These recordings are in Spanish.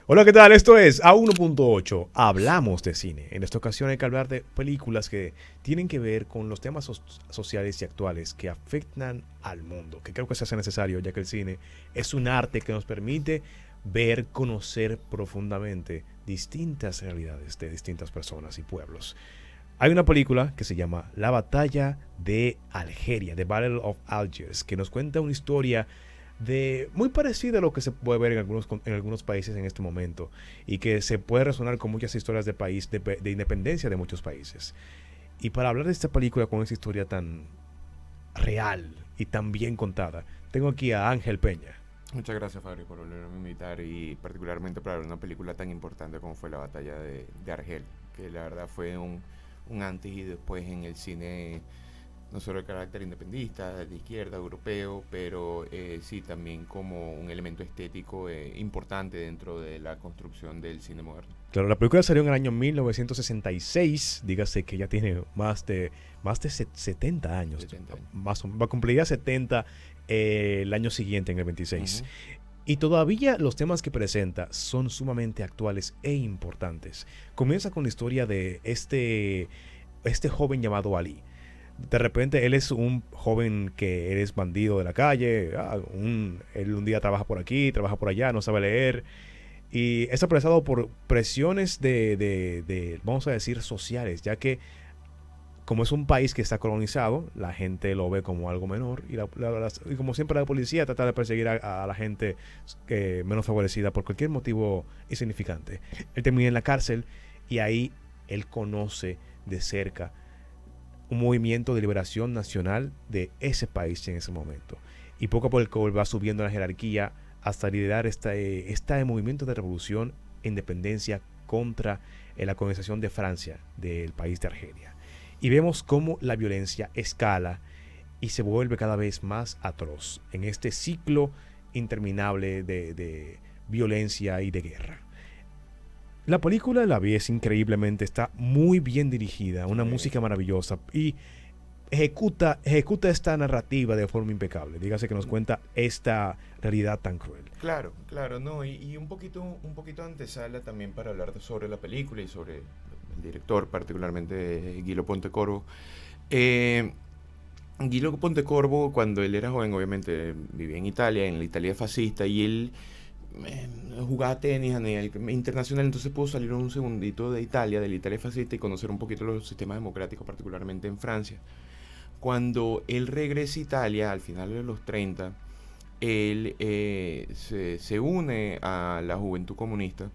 Hola, ¿qué tal? Esto es A1.8. Hablamos de cine. En esta ocasión hay que hablar de películas que tienen que ver con los temas sociales y actuales que afectan al mundo, que creo que se hace necesario, ya que el cine es un arte que nos permite ver, conocer profundamente distintas realidades de distintas personas y pueblos. Hay una película que se llama La Batalla de Algeria, The Battle of Algiers, que nos cuenta una historia de muy parecida a lo que se puede ver en algunos países en este momento y que se puede resonar con muchas historias de país de independencia de muchos países. Y para hablar de esta película con esa historia tan real y tan bien contada, tengo aquí a Ángel Peña. Muchas gracias, Fabio, por volverme a invitar y particularmente para ver una película tan importante como fue la batalla de Argel, que la verdad fue un antes y después en el cine, no solo de carácter independentista, de izquierda, europeo, pero sí también como un elemento estético importante dentro de la construcción del cine moderno. Claro, la película salió en el año 1966, dígase que ya tiene más de 70 años, 70 años. va a cumplir ya 70 el año siguiente, en el 26. Ujú. Y todavía los temas que presenta son sumamente actuales e importantes. Comienza con la historia de este joven llamado Ali. De repente él es un joven que eres bandido de la calle, él un día trabaja por aquí, trabaja por allá, no sabe leer y es apresado por presiones vamos a decir, sociales, ya que como es un país que está colonizado, la gente lo ve como algo menor y como siempre la policía trata de perseguir a la gente menos favorecida por cualquier motivo insignificante. Él termina en la cárcel y ahí él conoce de cerca un movimiento de liberación nacional de ese país en ese momento. Y poco a poco va subiendo la jerarquía hasta liderar este movimiento de revolución e independencia contra la colonización de Francia del país de Argelia. Y vemos cómo la violencia escala y se vuelve cada vez más atroz en este ciclo interminable de violencia y de guerra. La película la vi es increíblemente, está muy bien dirigida, una Sí. música maravillosa y ejecuta esta narrativa de forma impecable. Dígase que nos cuenta esta realidad tan cruel. Claro, claro, no, y un poquito antesala también para hablar sobre la película y sobre el director, particularmente Guilo Pontecorvo. Eh, Guilo Pontecorvo, cuando él era joven, obviamente vivía en la Italia fascista, y él eh, jugaba tenis a nivel internacional, entonces pudo salir un segundito de la Italia fascista, y conocer un poquito los sistemas democráticos, particularmente en Francia. Cuando él regresa a Italia, al final de los 30, él se une a la Juventud Comunista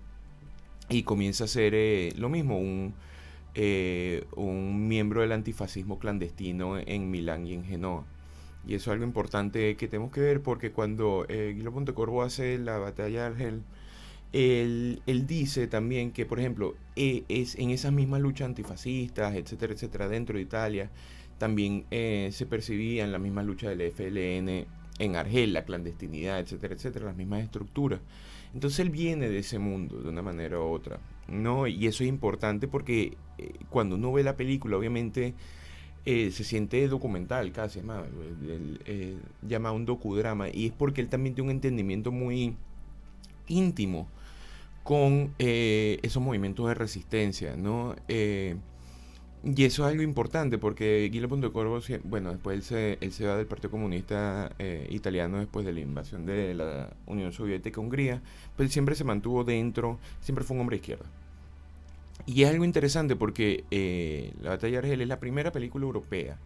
y comienza a ser lo mismo, un miembro del antifascismo clandestino en Milán y en Genoa. Y eso es algo importante que tenemos que ver, porque cuando Guillermo Pontecorvo hace la batalla de Argel, él dice también que, por ejemplo, es en esas mismas luchas antifascistas, etcétera, etcétera, dentro de Italia, también se percibían las mismas luchas del FLN en Argel, la clandestinidad, etcétera, etcétera, las mismas estructuras. Entonces él viene de ese mundo, de una manera u otra, ¿no? Y eso es importante porque cuando uno ve la película, obviamente se siente documental casi, es más, llama un docudrama, y es porque él también tiene un entendimiento muy íntimo con esos movimientos de resistencia, ¿no? Y eso es algo importante porque Guillermo de Corvo, bueno, después él se va del Partido Comunista Italiano después de la invasión de la Unión Soviética a Hungría, pero él siempre se mantuvo dentro, siempre fue un hombre de izquierda. Y es algo interesante porque La Batalla de Argel es la primera película europea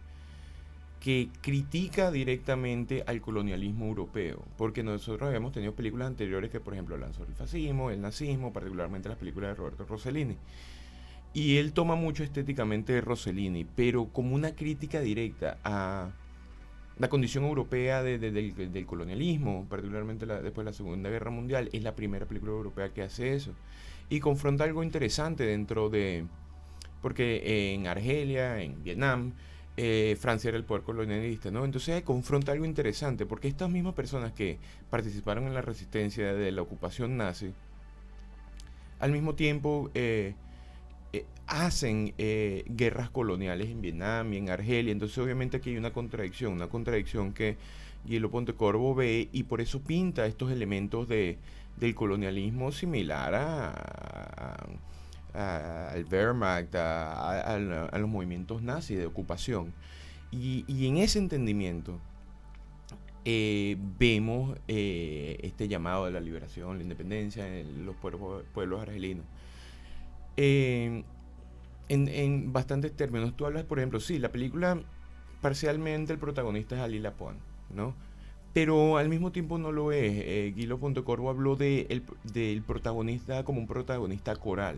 que critica directamente al colonialismo europeo, porque nosotros habíamos tenido películas anteriores que, por ejemplo, lanzó el fascismo, el nazismo, particularmente las películas de Roberto Rossellini. Y él toma mucho estéticamente de Rossellini, pero como una crítica directa a la condición europea del colonialismo, particularmente después de la Segunda Guerra Mundial. Es la primera película europea que hace eso. Y confronta algo interesante dentro de... Porque en Argelia, en Vietnam, Francia era el poder colonialista, ¿no? Entonces confronta algo interesante, porque estas mismas personas que participaron en la resistencia de la ocupación nazi, al mismo tiempo hacen guerras coloniales en Vietnam y en Argelia. Entonces obviamente aquí hay una contradicción que Guillermo Pontecorvo ve, y por eso pinta estos elementos del colonialismo similar al Wehrmacht, a los movimientos nazis de ocupación. Y en ese entendimiento vemos este llamado de la liberación, la independencia en los pueblos argelinos. En bastantes términos, tú hablas, por ejemplo, sí, la película parcialmente el protagonista es Ali Lapone, ¿no? Pero al mismo tiempo no lo es. Guilo Pontecorvo habló del protagonista como un protagonista coral.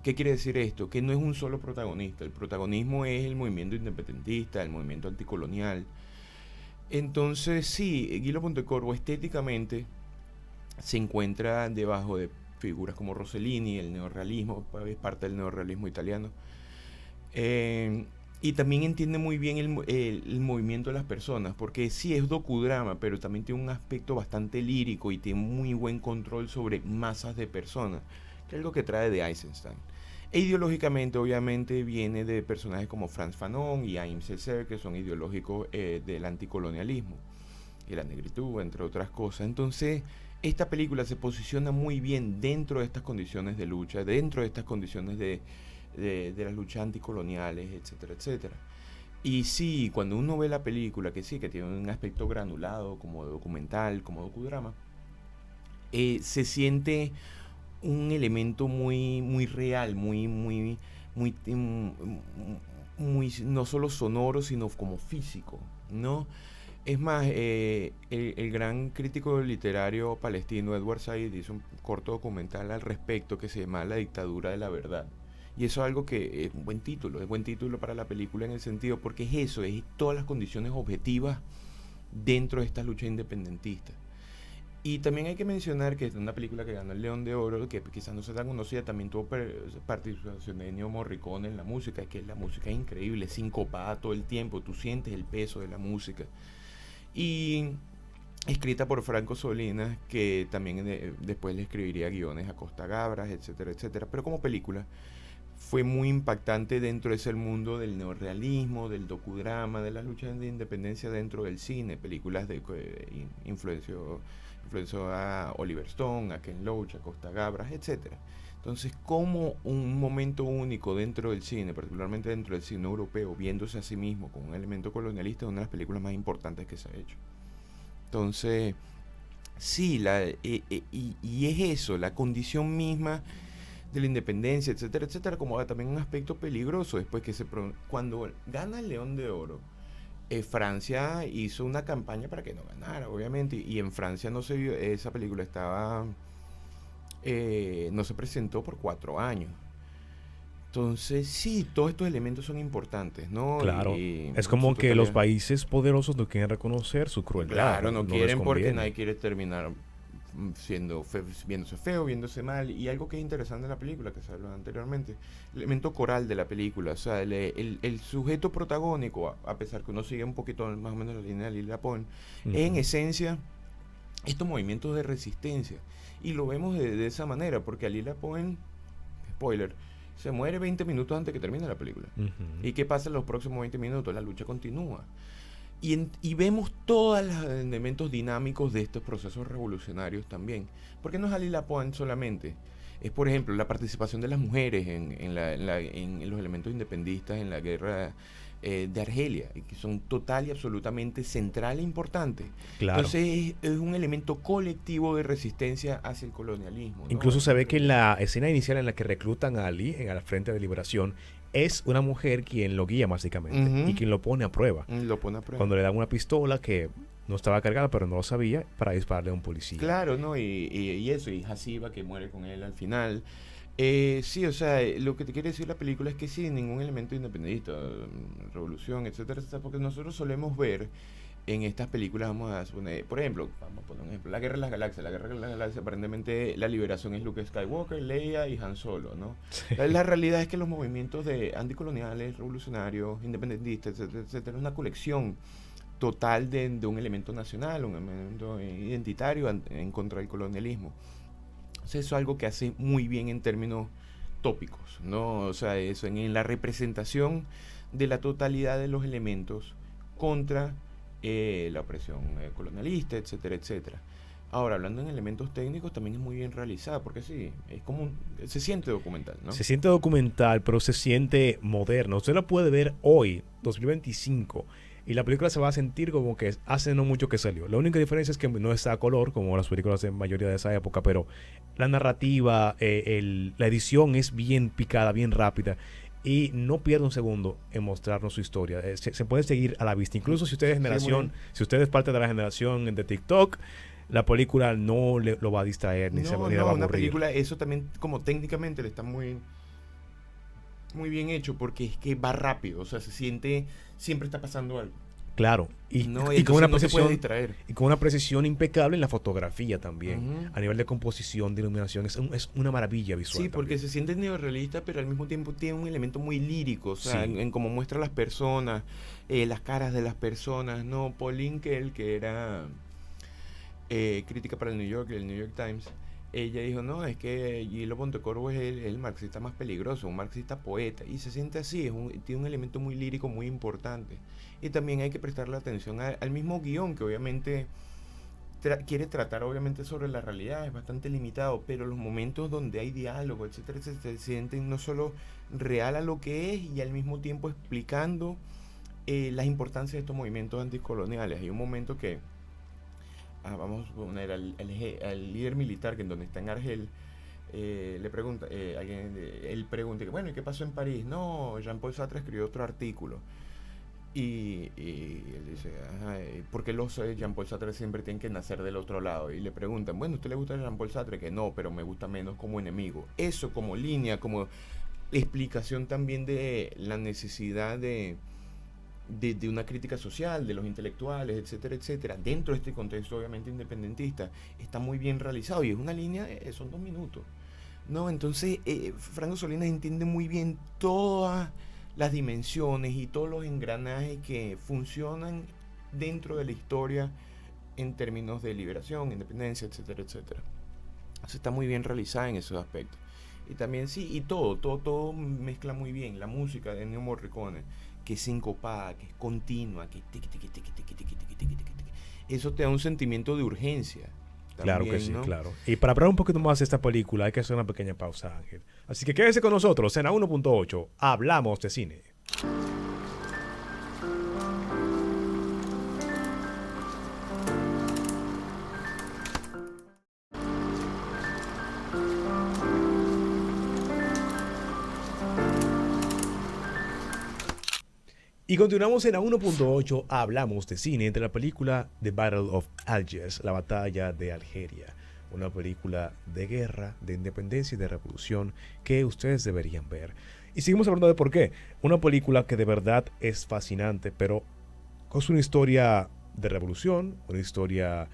¿Qué quiere decir esto? Que no es un solo protagonista. El protagonismo es el movimiento independentista, el movimiento anticolonial. Entonces, sí, Guilo Pontecorvo estéticamente se encuentra debajo de figuras como Rossellini, el neorrealismo, es parte del neorrealismo italiano. Y también entiende muy bien el movimiento de las personas, porque sí es docudrama, pero también tiene un aspecto bastante lírico y tiene muy buen control sobre masas de personas, que es algo que trae de Eisenstein. E ideológicamente, obviamente, viene de personajes como Frantz Fanon y Haïm Césaire, que son ideológicos del anticolonialismo y la negritud, entre otras cosas. Entonces, esta película se posiciona muy bien dentro de estas condiciones de lucha, dentro de estas condiciones de las luchas anticoloniales, etcétera, etcétera. Y sí, cuando uno ve la película, que sí, que tiene un aspecto granulado, como documental, como docudrama, se siente un elemento muy, muy real, muy, no solo sonoro, sino como físico, ¿no? Es más, el gran crítico literario palestino Edward Said hizo un corto documental al respecto que se llama La dictadura de la verdad. Y eso es algo que es buen título para la película en el sentido, porque es eso, es todas las condiciones objetivas dentro de estas luchas independentistas. Y también hay que mencionar que es una película que ganó el León de Oro, que quizás no sea tan conocida, también tuvo participación de Ennio Morricone en la música, que la música es increíble, sincopada todo el tiempo, tú sientes el peso de la música. Y escrita por Franco Solinas, que también después le escribiría guiones a Costa Gabras, etcétera, etcétera. Pero como película fue muy impactante dentro de ese mundo del neorrealismo, del docudrama, de las luchas de independencia dentro del cine, películas de influenció a Oliver Stone, a Ken Loach, a Costa Gabras, etcétera. Entonces, como un momento único dentro del cine, particularmente dentro del cine europeo, viéndose a sí mismo con un elemento colonialista, es una de las películas más importantes que se ha hecho. Entonces, sí, y es eso, la condición misma de la independencia, etcétera, etcétera, como también un aspecto peligroso después que cuando gana el León de Oro, Francia hizo una campaña para que no ganara, obviamente, y en Francia no se vio, esa película estaba, no se presentó por 4 años. Entonces, sí, todos estos elementos son importantes, ¿no? Claro, es como que los países poderosos no quieren reconocer su crueldad. Claro, no quieren porque nadie quiere terminar viéndose feo, viéndose mal. Y algo que es interesante en la película, que se habló anteriormente, el elemento coral de la película, o sea, el sujeto protagónico, a pesar que uno sigue un poquito más o menos la línea de Lili Lapone, es en esencia estos movimientos de resistencia. Y lo vemos de esa manera, porque Lili Lapone, spoiler, se muere 20 minutos antes que termine la película. ¿Y qué pasa en los próximos 20 minutos? La lucha continúa. Y vemos todos los elementos dinámicos de estos procesos revolucionarios también. Porque no es Ali Lapone solamente. Es, por ejemplo, la participación de las mujeres en los elementos independistas en la guerra de Argelia, que son total y absolutamente central e importante. Claro. Entonces es un elemento colectivo de resistencia hacia el colonialismo, ¿no? Incluso se ve que en la escena inicial en la que reclutan a Ali en el Frente de Liberación, es una mujer quien lo guía básicamente y quien lo pone a prueba. Lo pone a prueba. Cuando le dan una pistola que no estaba cargada, pero no lo sabía, para dispararle a un policía. Claro, ¿no? Y eso, y Hasiba que muere con él al final. Sí, o sea, lo que te quiere decir la película es que sí, ningún elemento independentista, revolución, etcétera, etcétera, porque nosotros solemos ver en estas películas, vamos a poner, por ejemplo, vamos a poner un ejemplo, La Guerra de las Galaxias. La Guerra de las Galaxias, aparentemente la liberación es Luke Skywalker, Leia y Han Solo, ¿no? Sí. La realidad es que los movimientos de anticoloniales, revolucionarios, independentistas, etcétera, etcétera, es una colección total de un elemento nacional, un elemento identitario en contra del colonialismo. Entonces, eso es algo que hace muy bien en términos tópicos, ¿no? O sea, eso en la representación de la totalidad de los elementos contra la opresión colonialista, etcétera, etcétera. Ahora, hablando en elementos técnicos, también es muy bien realizada, porque sí, es como se siente documental, ¿no? Se siente documental, pero se siente moderno. Usted la puede ver hoy, 2025, y la película se va a sentir como que hace no mucho que salió. La única diferencia es que no está a color, como las películas de mayoría de esa época, pero la narrativa, la edición es bien picada, bien rápida. Y no pierde un segundo en mostrarnos su historia. Se puede seguir a la vista. Incluso si usted es Sí, muy bien. si usted es parte de la generación de TikTok, la película no lo va a distraer No, ni le va no, a una aburrir. película, eso también como técnicamente le está muy, muy bien hecho, porque es que va rápido, o sea, se siente, siempre está pasando algo. Claro, No, y entonces no te puedes distraer. y con una precisión impecable en la fotografía también. Ujú. A nivel de composición, de iluminación, es una maravilla visual Sí, porque también. se siente neorrealista, pero al mismo tiempo tiene un elemento muy lírico, o sea, Sí, en cómo muestra las personas, las caras de las personas, ¿no? Pauline Kael, que era crítica para el New York Times, ella dijo, no, es que Gilo Pontecorvo es el marxista más peligroso, un marxista poeta, y se siente así, tiene un elemento muy lírico muy importante. Y también hay que prestarle atención al mismo guión, que obviamente quiere tratar obviamente sobre la realidad, es bastante limitado, pero los momentos donde hay diálogo, etcétera, se sienten no solo real a lo que es y al mismo tiempo explicando las importancias de estos movimientos anticoloniales. Hay un momento que, vamos a poner al líder militar que en donde está en Argel, le pregunta, él pregunta, bueno, ¿y qué pasó en París? No, Jean-Paul Sartre escribió otro artículo. Y él dice, ajá, ¿por qué los Jean-Paul Sartre siempre tienen que nacer del otro lado? Y le preguntan, bueno, ¿a usted le gusta Jean-Paul Sartre? Que no, pero me gusta menos como enemigo. Eso como línea, como explicación también de la necesidad de una crítica social, de los intelectuales, etcétera, etcétera, dentro de este contexto obviamente independentista, está muy bien realizado y es una línea, son 2 minutos. No, entonces Franco Salinas entiende muy bien todas las dimensiones y todos los engranajes que funcionan dentro de la historia en términos de liberación, independencia, etcétera, etcétera. Entonces está muy bien realizada en esos aspectos. Y también sí, y todo mezcla muy bien. La música de Ennio Morricone, que es sincopada, que es continua, que tiqui, tiqui, tiqui, tiqui, tiqui, tiqui, tiqui, tiqui, tiqui. Eso te da un sentimiento de urgencia claro que también, sí, ¿no? claro. Y para hablar un poquito más de esta película hay que hacer una pequeña pausa, Ángel. Así que quédese con nosotros en la 1.8. Hablamos de cine. Y continuamos en la 1.8, hablamos de cine, entre la película The Battle of Algiers, la batalla de Algeria. Una película de guerra, de independencia y de revolución que ustedes deberían ver. Y seguimos hablando de por qué. Una película que de verdad es fascinante, pero es una historia de revolución, una historia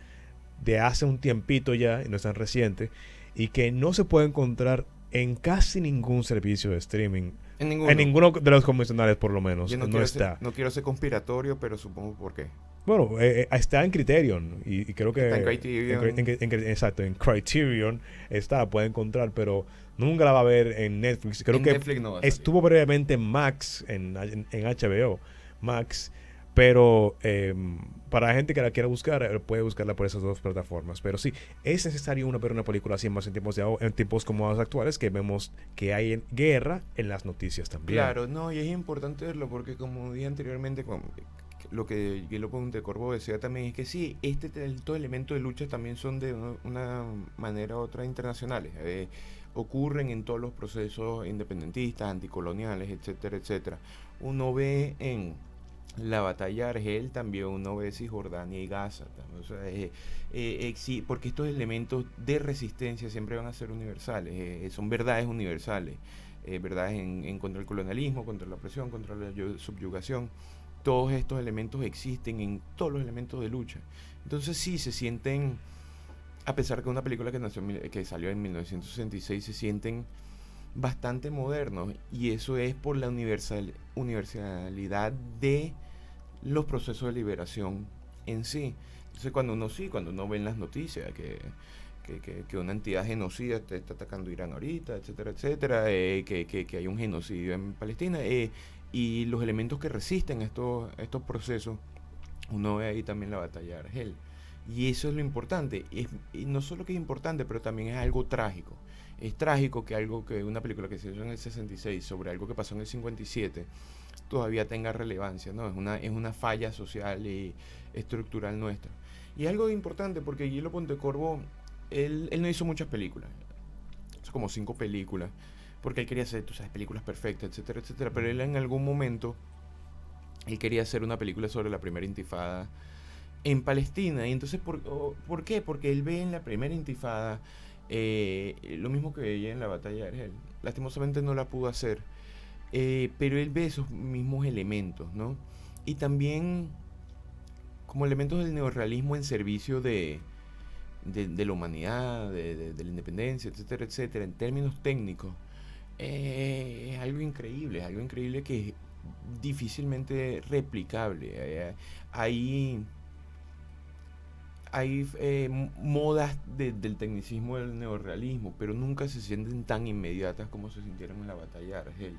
de hace un tiempito ya, y no es tan reciente, y que no se puede encontrar en casi ningún servicio de streaming. En En ninguno. ninguno de los convencionales, por lo menos, Yo no no quiero ser, está. no quiero ser conspiratorio, pero supongo por qué. Bueno, está en Criterion y creo Está en que Criterion. exacto, en Criterion está, puede encontrar, pero nunca la va a ver en Netflix. Creo En que Netflix no va a salir. estuvo brevemente en Max, en HBO Max, pero para la gente que la quiera buscar, puede buscarla por esas dos plataformas. Pero sí, es necesario ver una película así más en tiempos, en tiempos como los actuales, que vemos que hay guerra en las noticias también. Claro, no, y es importante verlo porque como dije anteriormente, lo que Guillermo de Corvo decía también es que sí, estos elementos de lucha también son de una manera u otra internacionales. Ocurren en todos los procesos independentistas, anticoloniales, etcétera, etcétera. Uno ve en la batalla de Argel, también uno ve Cisjordania y Gaza. O sea, porque estos elementos de resistencia siempre van a ser universales, son verdades universales. Verdades en contra del colonialismo, contra la opresión, contra la subyugación. Todos estos elementos existen en todos los elementos de lucha. Entonces sí, se sienten, a pesar que una película que salió en 1966, se sienten bastante modernos. Y eso es por la universalidad de los procesos de liberación en sí. Entonces cuando uno ve en las noticias que una entidad genocida te está atacando Irán ahorita, etcétera, etcétera, que hay un genocidio en Palestina, y los elementos que resisten estos procesos, uno ve ahí también la batalla de Argel. Y eso es lo importante. Y no solo que es importante, pero también es algo trágico. Es trágico que una película que se hizo en el 66 sobre algo que pasó en el 57 todavía tenga relevancia, ¿no? Es una falla social y estructural nuestra. Y algo importante porque Guillermo Pontecorvo, él no hizo muchas películas, hizo como 5 películas, porque él quería hacer, tú sabes, películas perfectas, etcétera, etcétera, pero él en algún momento, él quería hacer una película sobre la primera intifada en Palestina. Y entonces, ¿por qué? Porque él ve en la primera intifada lo mismo que veía en la batalla de Argel. Lastimosamente no la pudo hacer, pero él ve esos mismos elementos, ¿no? Y también como elementos del neorrealismo en servicio de la humanidad, de la independencia, etcétera, etcétera, en términos técnicos. Es algo increíble que es difícilmente replicable. Hay modas del tecnicismo del neorrealismo, pero nunca se sienten tan inmediatas como se sintieron en la batalla de Argel.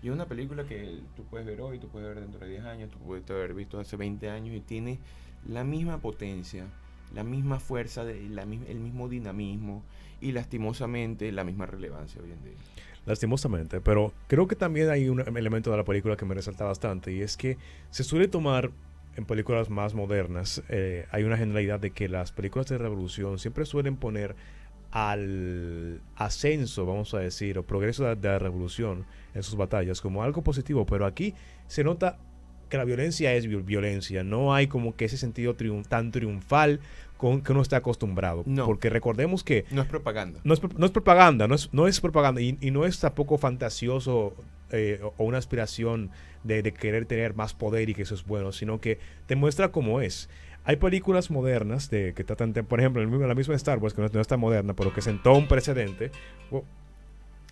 Y es una película que tú puedes ver hoy, tú puedes ver dentro de 10 años, tú puedes haber visto hace 20 años y tiene la misma potencia, la misma fuerza, el mismo dinamismo y lastimosamente la misma relevancia hoy en día. Lastimosamente, pero creo que también hay un elemento de la película que me resalta bastante y es que se suele tomar en películas más modernas, hay una generalidad de que las películas de revolución siempre suelen poner al ascenso, vamos a decir, o progreso de la revolución en sus batallas como algo positivo, pero aquí se nota que la violencia es violencia, no hay como que ese sentido tan triunfal con que uno está acostumbrado, No, porque recordemos que no es propaganda. no es propaganda, no es propaganda y no es tampoco fantasioso o una aspiración de querer tener más poder y que eso es bueno, sino que te muestra cómo es. Hay películas modernas que tratan, por ejemplo, la misma Star Wars, que no es tan moderna, pero que sentó un precedente.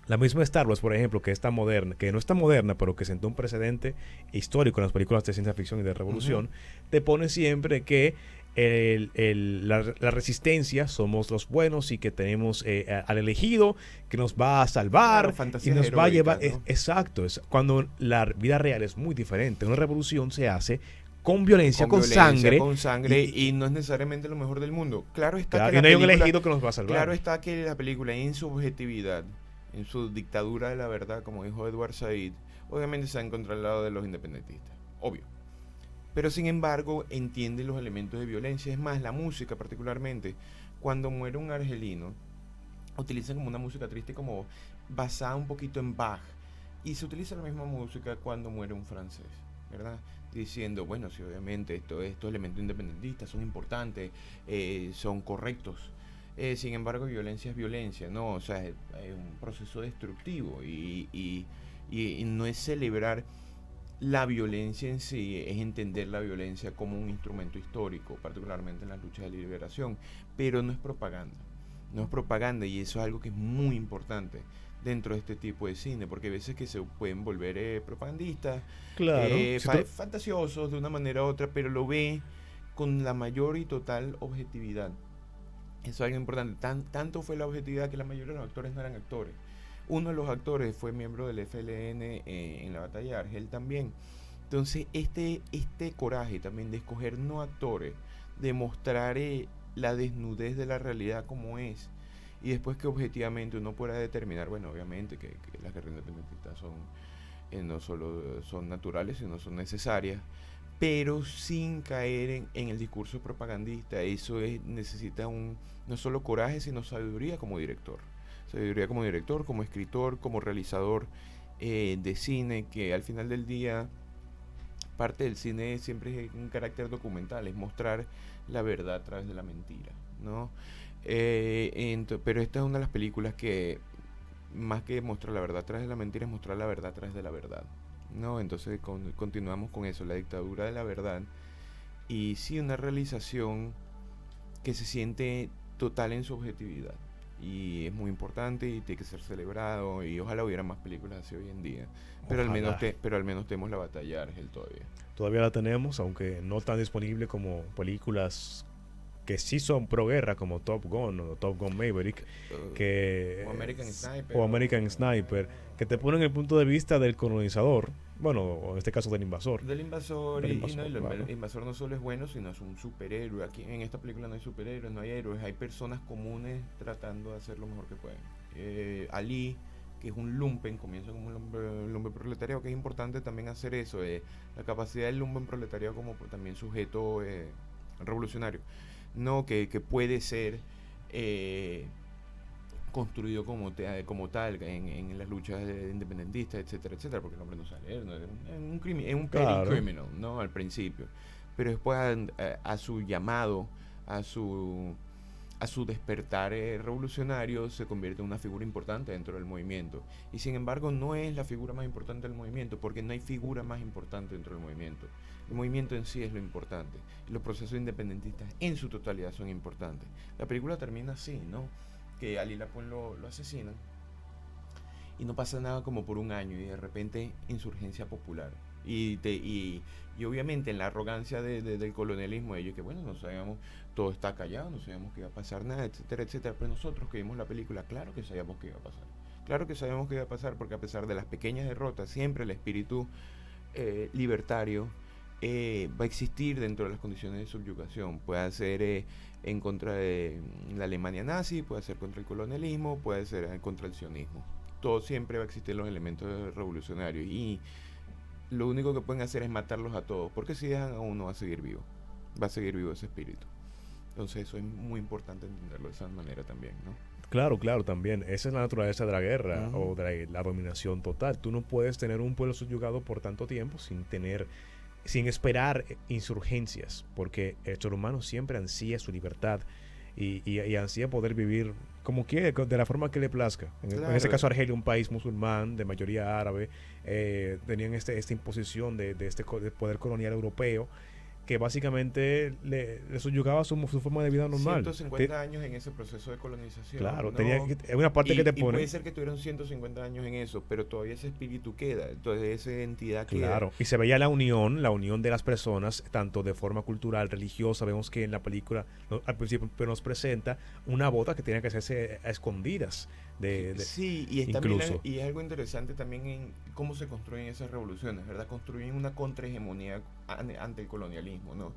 La misma Star Wars, por ejemplo, que está moderna, que no está moderna, pero que sentó un precedente histórico en las películas de ciencia ficción y de revolución, te pone siempre que la resistencia somos los buenos y que tenemos al elegido que nos va a salvar Claro, y nos va a llevar. ¿no? Exacto, es cuando la vida real es muy diferente. Una revolución se hace con violencia, con sangre y no es necesariamente lo mejor del mundo. Claro está claro, que y la no hay un película, elegido que nos va a salvar. claro está que la película en su objetividad, en su dictadura de la verdad, como dijo Edward Said, obviamente se ha encontrado al lado de los independentistas, obvio. Pero sin embargo entiende los elementos de violencia. Es más, la música particularmente, cuando muere un argelino, utilizan como una música triste como basada un poquito en Bach. Y se utiliza la misma música cuando muere un francés, ¿verdad? Diciendo, bueno, sí, obviamente estos elementos independentistas son importantes, son correctos. Sin embargo, violencia es violencia, ¿no? O sea, es un proceso destructivo y no es celebrar la violencia en sí, es entender la violencia como un instrumento histórico, particularmente en las luchas de liberación, pero no es propaganda. No es propaganda y eso es algo que es muy importante dentro de este tipo de cine, porque hay veces que se pueden volver propagandistas, Claro. fantasiosos de una manera u otra, pero lo ve con la mayor y total objetividad. Eso es algo importante. Tanto fue la objetividad que la mayoría de los actores no eran actores. Uno de los actores fue miembro del FLN en la batalla de Argel también. Entonces, este coraje también de escoger no actores, de mostrar la desnudez de la realidad como es, y después que objetivamente uno pueda determinar, bueno, obviamente que las guerras independentistas no solo son naturales, sino son necesarias, pero sin caer en el discurso propagandista. Eso necesita no solo coraje, sino sabiduría como director. Sabiduría como director, como escritor, como realizador de cine, que al final del día parte del cine siempre es un carácter documental, es mostrar la verdad a través de la mentira, ¿no? Pero esta es una de las películas que más que mostrar la verdad a través de la mentira es mostrar la verdad a través de la verdad, ¿no? Entonces continuamos con eso, la dictadura de la verdad, y sí, una realización que se siente total en su objetividad y es muy importante y tiene que ser celebrado, y ojalá hubiera más películas así hoy en día, pero al menos tenemos la batalla de Argel todavía. Todavía la tenemos, aunque no tan disponible como películas que sí son pro guerra, como Top Gun o Top Gun Maverick, O American Sniper. o American Sniper, que te ponen el punto de vista del colonizador, bueno, o en este caso del invasor. Del invasor, Del y no, invasor, claro. el invasor no solo es bueno, sino es un superhéroe. Aquí en esta película no hay superhéroes, no hay héroes, hay personas comunes tratando de hacer lo mejor que pueden. Ali, que es un lumpen, comienza como un lumpen proletariado, que es importante también hacer eso, la capacidad del lumpen proletariado como también sujeto revolucionario, no que puede ser eh, construido como tal en las luchas independentistas, etcétera, etcétera, porque el hombre no sale, no, es un petty Claro. criminal, ¿no? Al principio. Pero después a su llamado, a su, a su despertar revolucionario, se convierte en una figura importante dentro del movimiento. Y sin embargo, no es la figura más importante del movimiento, porque no hay figura más importante dentro del movimiento. El movimiento en sí es lo importante. Y los procesos independentistas en su totalidad son importantes. La película termina así, ¿no? Que Ali Lapón lo asesinan y no pasa nada como por un año y de repente insurgencia popular. Y obviamente en la arrogancia del colonialismo, ellos que bueno, no sabíamos, todo está callado, no sabíamos que iba a pasar nada, etcétera, etcétera. Pero nosotros que vimos la película, claro que sabíamos que iba a pasar. Claro que sabíamos que iba a pasar porque a pesar de las pequeñas derrotas, siempre el espíritu libertario va a existir dentro de las condiciones de subyugación. Puede ser en contra de la Alemania nazi, puede ser contra el colonialismo, puede ser contra el sionismo. Todo siempre va a existir los elementos revolucionarios y lo único que pueden hacer es matarlos a todos, porque si dejan a uno va a seguir vivo, va a seguir vivo ese espíritu. Entonces eso es muy importante entenderlo de esa manera también, ¿no? Claro, claro, también. Esa es la naturaleza de la guerra o Uh-huh. de la dominación total. Tú no puedes tener un pueblo subyugado por tanto tiempo sin esperar insurgencias, porque el ser humano siempre ansía su libertad y ansía poder vivir como quiere, de la forma que le plazca. En ese Claro. caso Argelia, un país musulmán de mayoría árabe, tenían esta imposición de de poder colonial europeo que básicamente le subyugaba su forma de vida normal. 150 años en ese proceso de colonización, Claro, ¿no? es una parte que te Y puede pone. ser que tuvieron 150 años en eso, pero todavía ese espíritu queda, entonces esa identidad queda. Claro, y se veía la unión de las personas, tanto de forma cultural, religiosa. Vemos que en la película al principio nos presenta una boda que tiene que hacerse a escondidas, Sí, y es también incluso. y es algo interesante también en cómo se construyen esas revoluciones, ¿verdad? Construyen una contrahegemonía ante el colonialismo, ¿no?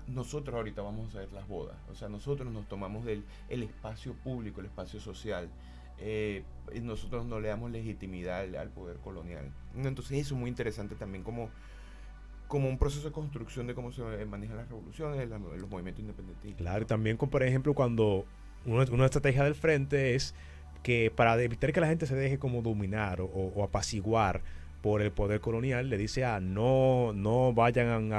Nosotros ahorita vamos a ver las bodas, o sea, nosotros nos tomamos el espacio público, el espacio social, y nosotros no le damos legitimidad al poder colonial. Entonces eso es muy interesante también como un proceso de construcción de cómo se manejan las revoluciones, los movimientos independentistas, Claro, y ¿no? también, por ejemplo, cuando una estrategia del frente es que para evitar que la gente se deje como dominar o apaciguar por el poder colonial, le dice, no vayan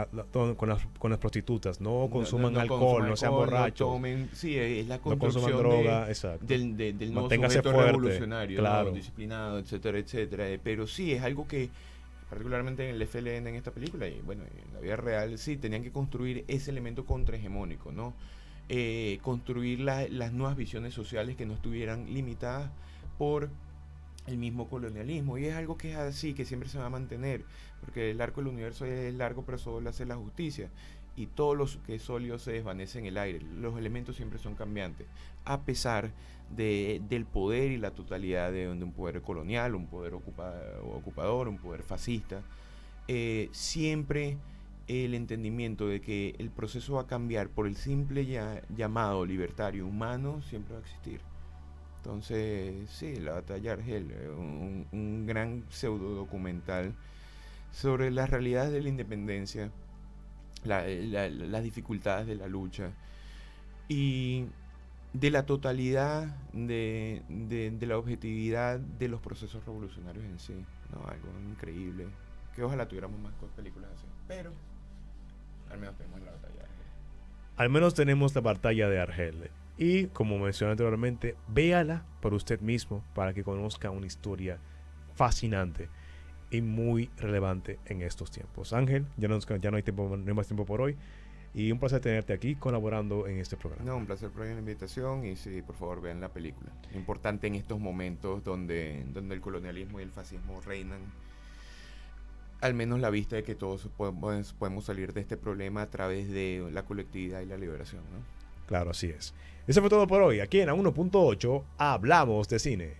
con las prostitutas, no consuman No alcohol, consuman no sean alcohol, no borrachos, tomen, sí, es la no consuman construcción droga, exacto. del nuevo Manténgase sujeto fuerte, revolucionario, ¿no? claro. Disciplinado, etcétera, etcétera. Pero sí, es algo que, particularmente en el FLN, en esta película, y bueno, en la vida real, sí, tenían que construir ese elemento contrahegemónico, ¿no? Construir las nuevas visiones sociales que no estuvieran limitadas por el mismo colonialismo. Y es algo que es así, que siempre se va a mantener, porque el arco del universo es largo, pero solo hace la justicia. Y todo lo que es sólido se desvanece en el aire. Los elementos siempre son cambiantes, a pesar del poder y la totalidad de un poder colonial, un poder ocupador, un poder fascista. Siempre el entendimiento de que el proceso va a cambiar por el simple llamado libertario humano siempre va a existir. Entonces, sí, la batalla de Argel, un gran pseudo documental sobre las realidades de la independencia, las dificultades de la lucha y de la totalidad de la objetividad de los procesos revolucionarios en sí, ¿no? Algo increíble, que ojalá tuviéramos más películas así, pero al menos tenemos la batalla de Argel. Al menos tenemos la batalla de Argel. Y como mencioné anteriormente, véala por usted mismo para que conozca una historia fascinante y muy relevante en estos tiempos. Ángel, ya no hay tiempo, no hay más tiempo por hoy. Y un placer tenerte aquí colaborando en este programa. No, un placer por la invitación y sí, por favor vean la película. Importante en estos momentos donde el colonialismo y el fascismo reinan, al menos la vista de que todos podemos salir de este problema a través de la colectividad y la liberación, ¿no? Claro, así es. Eso fue todo por hoy. Aquí en A1.8 hablamos de cine.